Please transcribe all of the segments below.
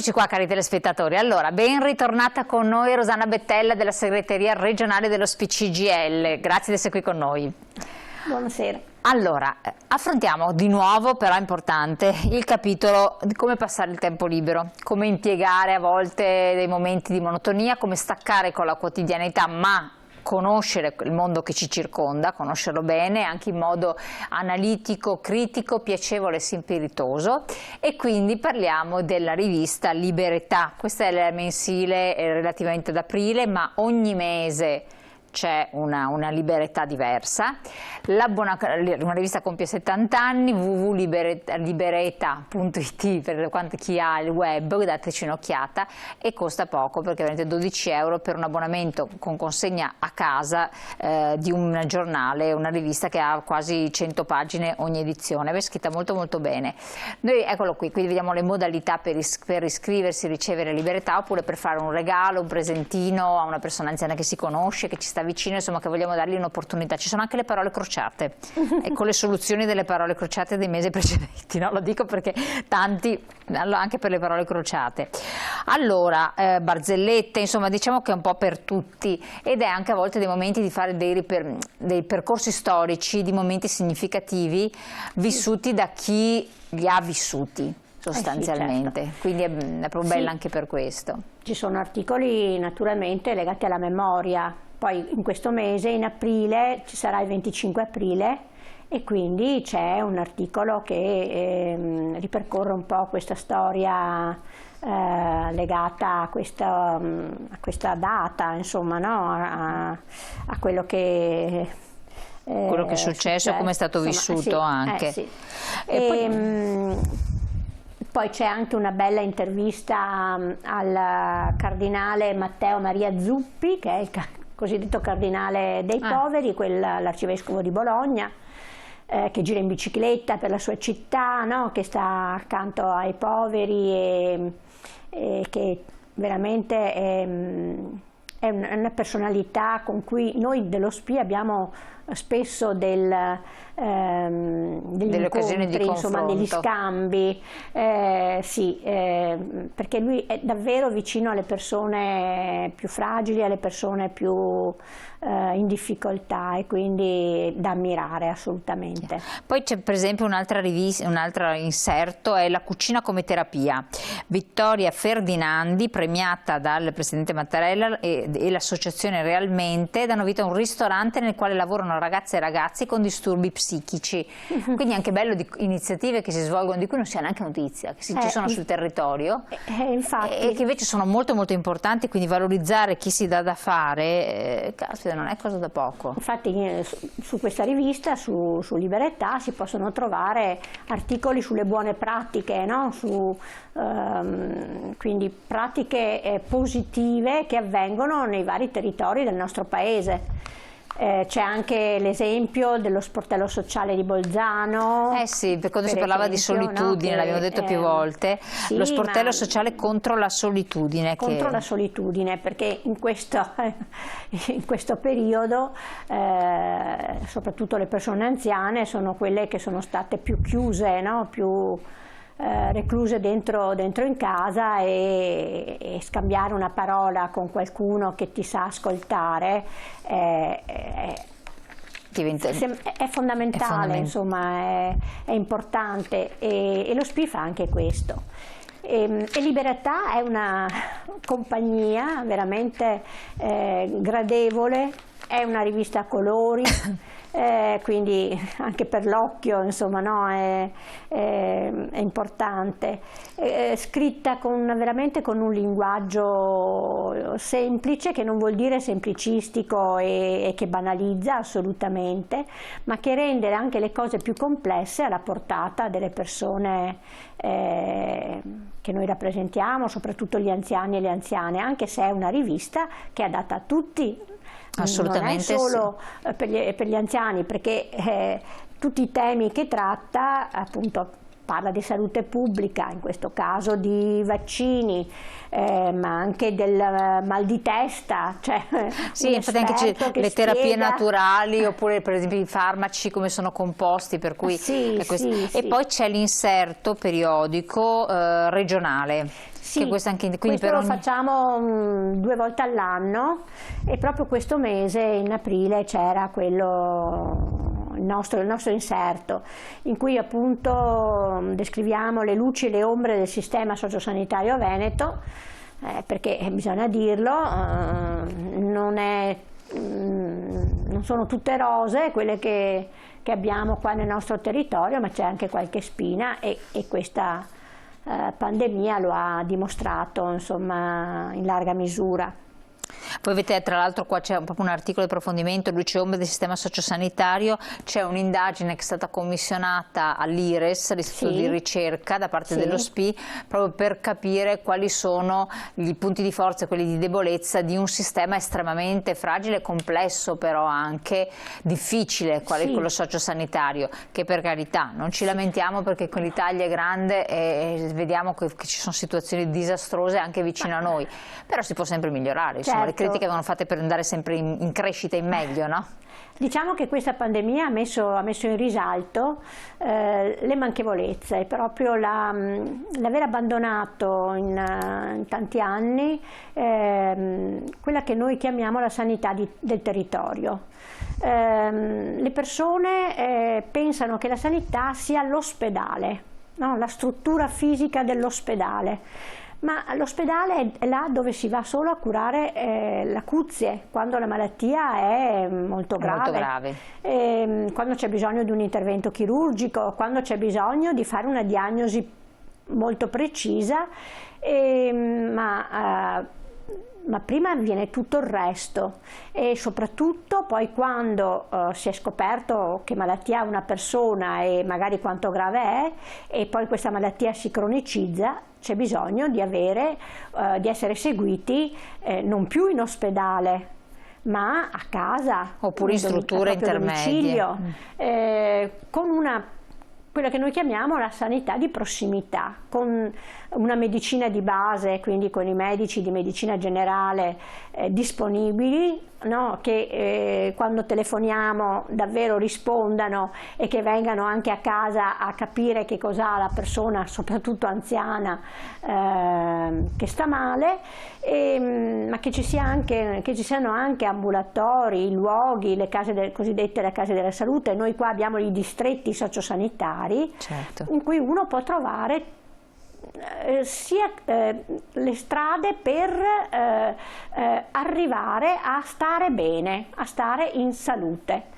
Eccoci qua, cari telespettatori. Allora, ben ritornata con noi Rosanna Bettella della segreteria regionale dell'OSPI-CGIL. Grazie di essere qui con noi. Buonasera. Allora, affrontiamo di nuovo, però importante, il capitolo di come passare il tempo libero, come impiegare a volte dei momenti di monotonia, come staccare con la quotidianità, ma conoscere il mondo che ci circonda, conoscerlo bene anche in modo analitico, critico, piacevole e spiritoso. E quindi parliamo della rivista Liberetà. Questa è la mensile relativamente ad aprile, ma ogni mese c'è una libertà diversa. Una rivista compie 70 anni, www.liberetà.it per chi ha il web, dateci un'occhiata, e costa poco perché veramente 12 euro per un abbonamento con consegna a casa di un giornale, una rivista che ha quasi 100 pagine ogni edizione, è scritta molto molto bene. Noi, eccolo qui, quindi vediamo le modalità per iscriversi, ricevere Liberetà, oppure per fare un regalo, un presentino a una persona anziana che si conosce, che ci sta vicino, insomma, che vogliamo dargli un'opportunità. Ci sono anche le parole crociate e con le soluzioni delle parole crociate dei mesi precedenti, no? Lo dico perché tanti, anche per le parole crociate. Allora, barzellette, insomma, diciamo che è un po' per tutti, ed è anche a volte dei momenti di fare dei percorsi storici, di momenti significativi vissuti da chi li ha vissuti sostanzialmente, sì, certo. Quindi è proprio bella anche per questo. Ci sono articoli naturalmente legati alla memoria. Poi in questo mese, in aprile, ci sarà il 25 aprile e quindi c'è un articolo che ripercorre un po' questa storia legata a questa data, insomma, no? a quello che è successo e come è stato vissuto, sì, anche. Sì. Poi c'è anche una bella intervista al cardinale Matteo Maria Zuppi, che è il cosiddetto cardinale dei poveri, l'arcivescovo di Bologna, che gira in bicicletta per la sua città, no? Che sta accanto ai poveri e che veramente è una personalità con cui noi dell'OSPI abbiamo spesso degli occasioni di confronto, insomma, degli scambi, perché lui è davvero vicino alle persone più fragili, alle persone più in difficoltà, e quindi da ammirare assolutamente. Poi c'è per esempio un'altra rivista, un altro inserto, è La cucina come terapia. Vittoria Ferdinandi, premiata dal presidente Mattarella e l'associazione Realmente, danno vita a un ristorante nel quale lavorano ragazze e ragazzi con disturbi psichici. Quindi è anche bello di iniziative che si svolgono, di cui non si ha neanche notizia, che ci sono sul territorio, infatti, e che invece sono molto molto importanti, quindi valorizzare chi si dà da fare, caspita, non è cosa da poco. Infatti su questa rivista, su Liberetà, si possono trovare articoli sulle buone pratiche, no? Quindi pratiche positive che avvengono nei vari territori del nostro paese. C'è anche l'esempio dello sportello sociale di Bolzano. Sì, per quando si parlava di solitudine, no? L'abbiamo detto più volte, sì, lo sportello sociale contro la solitudine. La solitudine, perché in questo periodo soprattutto le persone anziane sono quelle che sono state più chiuse, no? Più recluse dentro in casa, e scambiare una parola con qualcuno che ti sa ascoltare è fondamentale, insomma, è importante, e lo SPI fa anche questo. E Liberetà è una compagnia veramente gradevole, è una rivista a colori. Quindi anche per l'occhio, insomma, no, è importante, scritta veramente con un linguaggio semplice, che non vuol dire semplicistico e che banalizza assolutamente, ma che rende anche le cose più complesse alla portata delle persone che noi rappresentiamo, soprattutto gli anziani e le anziane, anche se è una rivista che è adatta a tutti. Assolutamente, non è solo per gli anziani, perché tutti i temi che tratta, appunto, parla di salute pubblica, in questo caso di vaccini, ma anche del mal di testa, cioè sì, infatti anche le terapie naturali, oppure per esempio i farmaci come sono composti, per cui e poi c'è l'inserto periodico regionale. Sì, questo lo facciamo 2 volte all'anno, e proprio questo mese, in aprile, c'era il nostro inserto, in cui appunto descriviamo le luci e le ombre del sistema sociosanitario veneto, perché bisogna dirlo, non sono tutte rose quelle che abbiamo qua nel nostro territorio, ma c'è anche qualche spina, e questa pandemia lo ha dimostrato, insomma, in larga misura. Voi avete, tra l'altro, qua c'è proprio un articolo di approfondimento, luce e ombre del sistema sociosanitario, c'è un'indagine che è stata commissionata all'IRES, l'Istituto di Ricerca, da parte dello SPI, proprio per capire quali sono i punti di forza e quelli di debolezza di un sistema estremamente fragile e complesso, però anche difficile, quale quello sociosanitario, che per carità non ci lamentiamo, perché con l'Italia è grande e vediamo che ci sono situazioni disastrose anche vicino a noi, però si può sempre migliorare, insomma, le critiche vanno fatte per andare sempre in crescita, in meglio, no? Diciamo che questa pandemia ha messo in risalto le manchevolezze, e proprio l'aver abbandonato in tanti anni quella che noi chiamiamo la sanità del territorio. Le persone pensano che la sanità sia l'ospedale, no? La struttura fisica dell'ospedale. Ma l'ospedale è là dove si va solo a curare l'acuzie, quando la malattia è molto grave. Quando c'è bisogno di un intervento chirurgico, quando c'è bisogno di fare una diagnosi molto precisa, ma prima avviene tutto il resto, e soprattutto poi quando si è scoperto che malattia ha una persona e magari quanto grave è, e poi questa malattia si cronicizza, c'è bisogno di essere seguiti non più in ospedale, ma a casa, oppure in strutture intermedie, con quella che noi chiamiamo la sanità di prossimità, con una medicina di base, quindi con i medici di medicina generale disponibili, no? Che quando telefoniamo davvero rispondano, e che vengano anche a casa a capire che cos'ha la persona, soprattutto anziana, che sta male, ma che ci siano anche ambulatori, luoghi, cosiddette le case della salute. Noi qua abbiamo i distretti sociosanitari, in cui uno può trovare sia le strade per arrivare a stare bene, a stare in salute.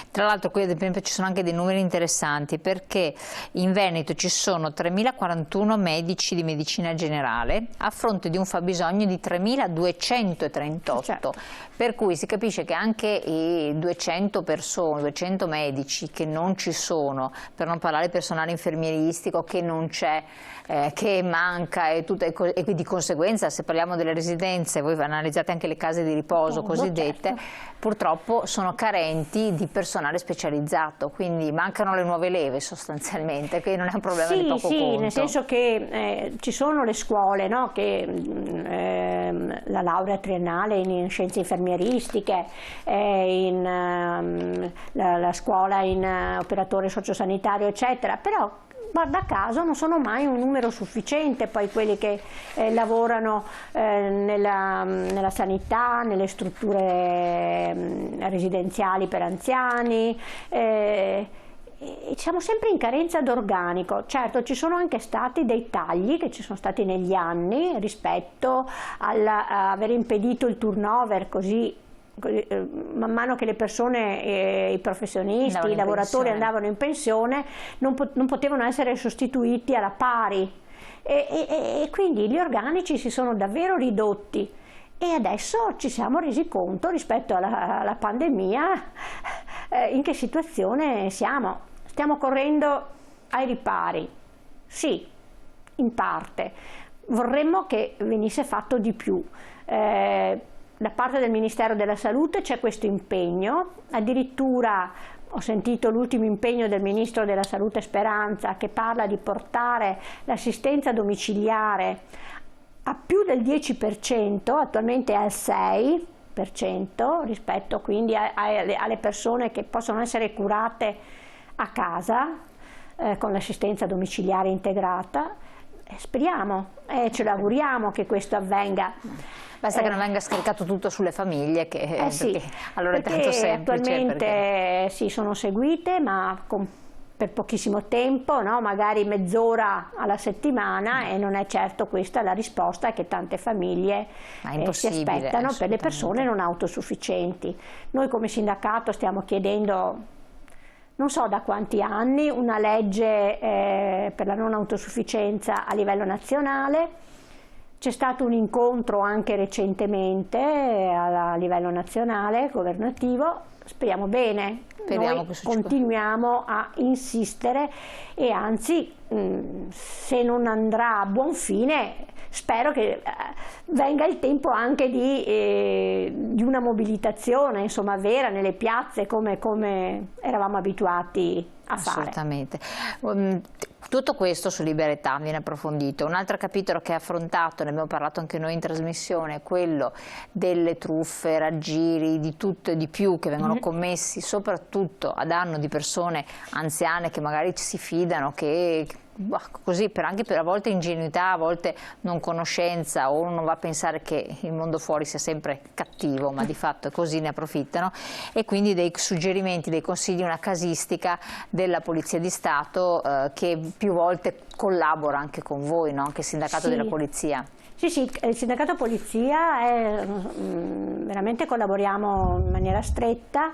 Tra l'altro qui ad esempio ci sono anche dei numeri interessanti, perché in Veneto ci sono 3.041 medici di medicina generale a fronte di un fabbisogno di 3.238, per cui si capisce che anche i 200 persone, 200 medici che non ci sono, per non parlare del personale infermieristico che non c'è, che manca, e di conseguenza, se parliamo delle residenze, voi analizzate anche le case di riposo cosiddette, purtroppo sono carenti di personale specializzato, quindi mancano le nuove leve sostanzialmente, che non è un problema di poco conto. Sì, nel senso che ci sono le scuole, no? La laurea triennale in scienze infermieristiche, la scuola in operatore sociosanitario, eccetera, però guarda caso non sono mai un numero sufficiente poi quelli che lavorano nella sanità, nelle strutture residenziali per anziani, e siamo sempre in carenza d'organico. Certo, ci sono anche stati dei tagli che ci sono stati negli anni rispetto all'aver impedito il turnover, così man mano che le persone, i professionisti, i lavoratori andavano in pensione, non potevano essere sostituiti alla pari, e quindi gli organici si sono davvero ridotti, e adesso ci siamo resi conto rispetto alla pandemia in che situazione siamo. Stiamo correndo ai ripari, sì, in parte. Vorremmo che venisse fatto di più. Da parte del Ministero della Salute c'è questo impegno, addirittura ho sentito l'ultimo impegno del Ministro della Salute Speranza, che parla di portare l'assistenza domiciliare a più del 10%, attualmente è al 6%, rispetto quindi alle persone che possono essere curate a casa con l'assistenza domiciliare integrata. Speriamo e ce l'auguriamo che questo avvenga. Basta che non venga scaricato tutto sulle famiglie, che sì, perché allora è tanto semplice. Attualmente sì, sono seguite, ma per pochissimo tempo, no? Magari mezz'ora alla settimana, e non è certo questa la risposta che tante famiglie si aspettano per le persone non autosufficienti. Noi come sindacato stiamo chiedendo, non so da quanti anni, una legge per la non autosufficienza a livello nazionale. C'è stato un incontro anche recentemente a livello nazionale, governativo. Speriamo bene, noi continuiamo a insistere e anzi, se non andrà a buon fine, spero che venga il tempo anche di una mobilitazione, insomma, vera nelle piazze come eravamo abituati a fare. Assolutamente. Tutto questo su Liberetà viene approfondito. Un altro capitolo che è affrontato, ne abbiamo parlato anche noi in trasmissione, è quello delle truffe, raggiri, di tutto e di più che vengono commessi soprattutto a danno di persone anziane che magari ci si fidano, che così anche per a volte ingenuità, a volte non conoscenza, o uno va a pensare che il mondo fuori sia sempre cattivo, ma di fatto è così, ne approfittano, e quindi dei suggerimenti, dei consigli, una casistica della Polizia di Stato che più volte collabora anche con voi, no? Anche il sindacato della Polizia. Sì, sì, il sindacato Polizia veramente collaboriamo in maniera stretta.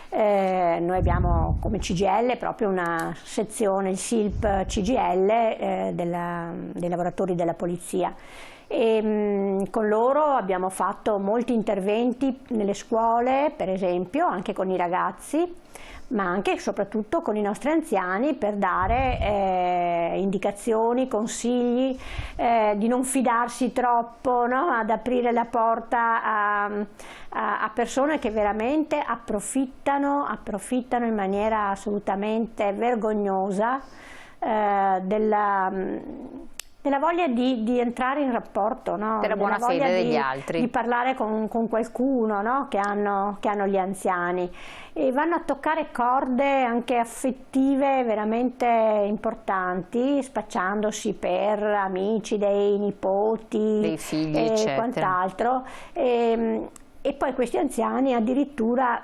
Noi abbiamo come CGIL proprio una sezione, il SILP CGIL dei lavoratori della Polizia, e con loro abbiamo fatto molti interventi nelle scuole, per esempio, anche con i ragazzi, ma anche e soprattutto con i nostri anziani, per dare indicazioni, consigli, di non fidarsi troppo, no? Ad aprire la porta a persone che veramente approfittano in maniera assolutamente vergognosa della voglia di entrare in rapporto, no? Della buona fede degli altri, di parlare con qualcuno, no? che hanno gli anziani, e vanno a toccare corde anche affettive veramente importanti, spacciandosi per amici dei nipoti, dei figli, e quant'altro. E poi questi anziani addirittura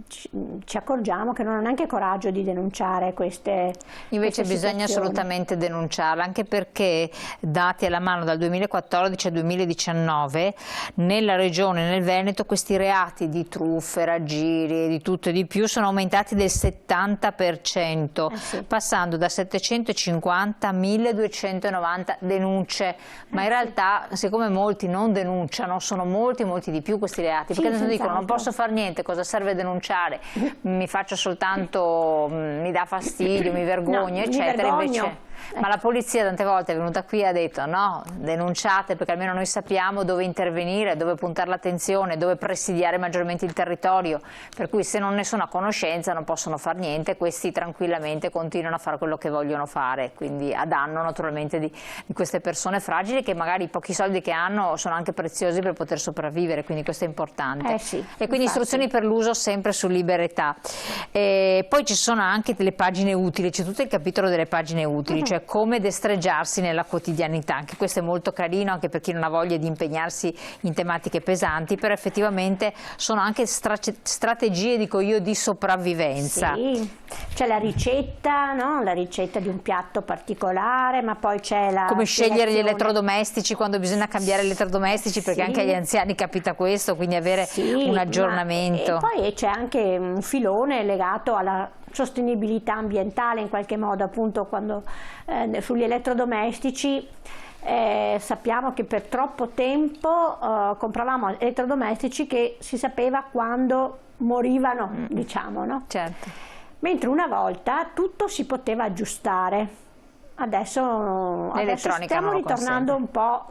ci accorgiamo che non hanno neanche coraggio di denunciare queste Invece bisogna assolutamente denunciarle, anche perché dati alla mano dal 2014 al 2019 nella regione, nel Veneto, questi reati di truffe, raggiri e di tutto e di più sono aumentati del 70%, passando da 750 a 1290 denunce, ma in realtà, siccome molti non denunciano, sono molti di più questi reati, perché adesso dicono non posso fare niente, cosa serve denunciare, mi faccio soltanto, mi dà fastidio, mi vergogno, eccetera. Invece ma la polizia tante volte è venuta qui e ha detto no, denunciate, perché almeno noi sappiamo dove intervenire, dove puntare l'attenzione, dove presidiare maggiormente il territorio, per cui se non ne sono a conoscenza non possono fare niente, questi tranquillamente continuano a fare quello che vogliono fare, quindi a danno naturalmente di queste persone fragili, che magari i pochi soldi che hanno sono anche preziosi per poter sopravvivere, quindi questo è importante. E quindi istruzioni per l'uso sempre su Liberetà. Poi ci sono anche delle pagine utili, c'è tutto il capitolo delle pagine utili, cioè come destreggiarsi nella quotidianità. Anche questo è molto carino, anche per chi non ha voglia di impegnarsi in tematiche pesanti, però effettivamente sono anche strategie, dico io, di sopravvivenza. Sì, c'è la ricetta, no? La ricetta di un piatto particolare, ma poi c'è la come scegliere gli elettrodomestici quando bisogna cambiare gli elettrodomestici, perché anche agli anziani capita questo, quindi avere un aggiornamento. E poi c'è anche un filone legato alla sostenibilità ambientale, in qualche modo, appunto, quando sugli elettrodomestici sappiamo che per troppo tempo compravamo elettrodomestici che si sapeva quando morivano, diciamo, no? Certo. Mentre una volta tutto si poteva aggiustare. Adesso stiamo ritornando un po'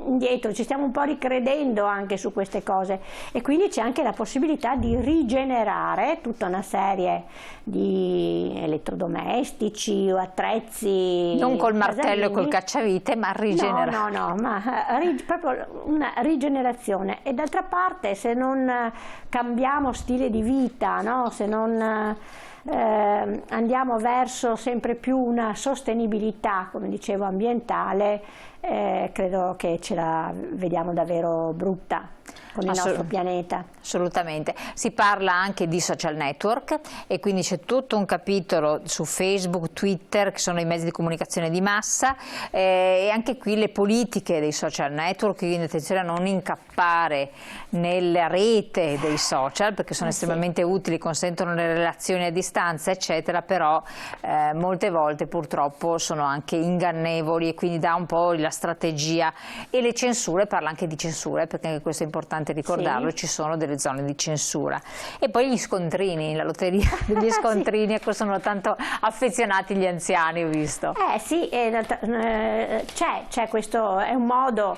indietro, ci stiamo un po' ricredendo anche su queste cose, e quindi c'è anche la possibilità di rigenerare tutta una serie di elettrodomestici o attrezzi. Non col martello e col cacciavite, ma rigenerare. No, ma proprio una rigenerazione. E d'altra parte, se non cambiamo stile di vita, no? Se non andiamo verso sempre più una sostenibilità, come dicevo, ambientale, credo che ce la vediamo davvero brutta con il nostro pianeta. Assolutamente. Si parla anche di social network e quindi c'è tutto un capitolo su Facebook, Twitter, che sono i mezzi di comunicazione di massa, e anche qui le politiche dei social network, quindi attenzione a non incappare nella rete dei social, perché sono estremamente utili, consentono le relazioni a distanza eccetera, però molte volte purtroppo sono anche ingannevoli, e quindi dà un po' la strategia. E le censure, parla anche di censure, perché anche questo è importante ricordarlo, ci sono delle zone di censura. E poi gli scontrini, la lotteria degli scontrini, a cui sono tanto affezionati gli anziani, ho visto. Sì, c'è questo, è un modo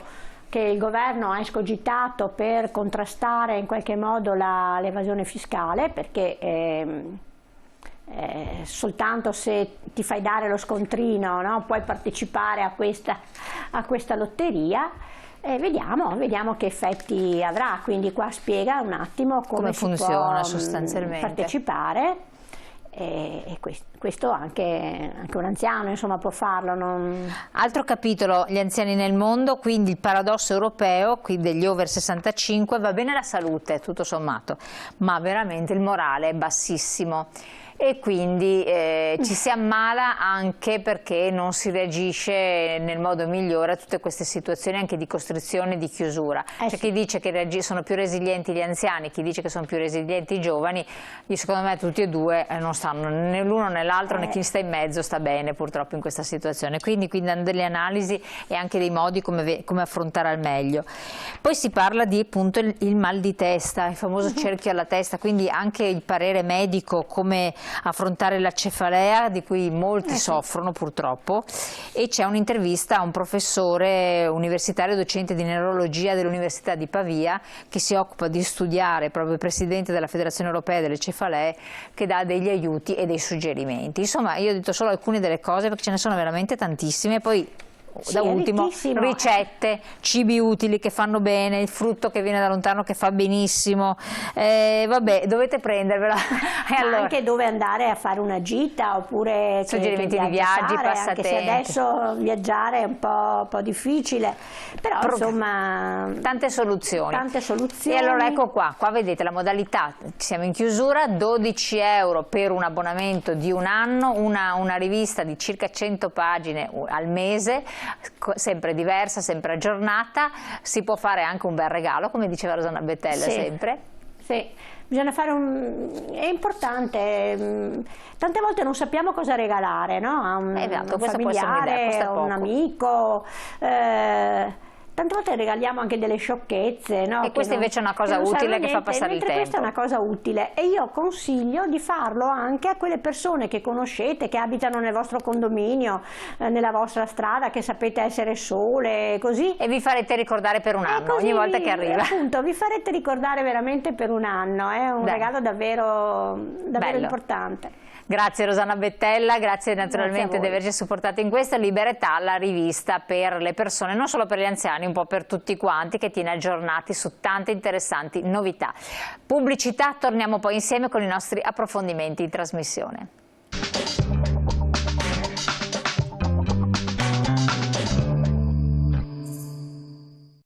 che il governo ha escogitato per contrastare in qualche modo l'evasione fiscale, perché soltanto se ti fai dare lo scontrino, no, puoi partecipare a questa lotteria. Vediamo che effetti avrà, quindi qua spiega un attimo come funziona sostanzialmente partecipare, e questo anche un anziano, insomma, può farlo. Altro capitolo, gli anziani nel mondo, quindi il paradosso europeo, qui degli over 65, va bene la salute tutto sommato, ma veramente il morale è bassissimo. E quindi ci si ammala anche perché non si reagisce nel modo migliore a tutte queste situazioni anche di costrizione e di chiusura. C'è chi dice che sono più resilienti gli anziani, chi dice che sono più resilienti i giovani. Io, secondo me tutti e due non stanno né l'uno né l'altro, né chi sta in mezzo sta bene purtroppo in questa situazione. Quindi hanno delle analisi e anche dei modi come affrontare al meglio. Poi si parla di appunto il mal di testa, il famoso cerchio alla testa, quindi anche il parere medico, come affrontare la cefalea, di cui molti soffrono purtroppo. E c'è un'intervista a un professore universitario docente di neurologia dell'Università di Pavia, che si occupa di studiare, proprio il presidente della Federazione Europea delle Cefalee, che dà degli aiuti e dei suggerimenti. Insomma, io ho detto solo alcune delle cose perché ce ne sono veramente tantissime. Poi da ultimo, ricette, cibi utili che fanno bene, il frutto che viene da lontano che fa benissimo, vabbè, dovete prendervela. Allora, anche dove andare a fare una gita, oppure suggerimenti di viaggi, passatempi. Anche se adesso viaggiare è un po' difficile, però insomma tante soluzioni. E allora ecco qua vedete la modalità, siamo in chiusura, 12 euro per un abbonamento di un anno, una rivista di circa 100 pagine al mese, sempre diversa, sempre aggiornata. Si può fare anche un bel regalo, come diceva Rosanna Bettella sempre. Sì, bisogna fare è importante, tante volte non sappiamo cosa regalare, no? A un familiare, a un amico. Tante volte regaliamo anche delle sciocchezze, no? E questa invece è una cosa utile che fa passare il tempo. Questa è una cosa utile, e io consiglio di farlo anche a quelle persone che conoscete, che abitano nel vostro condominio, nella vostra strada, che sapete essere sole, così. E vi farete ricordare per un anno, ogni volta che arriva. Appunto, vi farete ricordare veramente per un anno, è un regalo davvero importante. Grazie Rosanna Bettella, grazie naturalmente di averci supportato in questo. Liberetà, la rivista per le persone, non solo per gli anziani, un po' per tutti quanti, che tiene aggiornati su tante interessanti novità. Pubblicità, torniamo poi insieme con i nostri approfondimenti in trasmissione.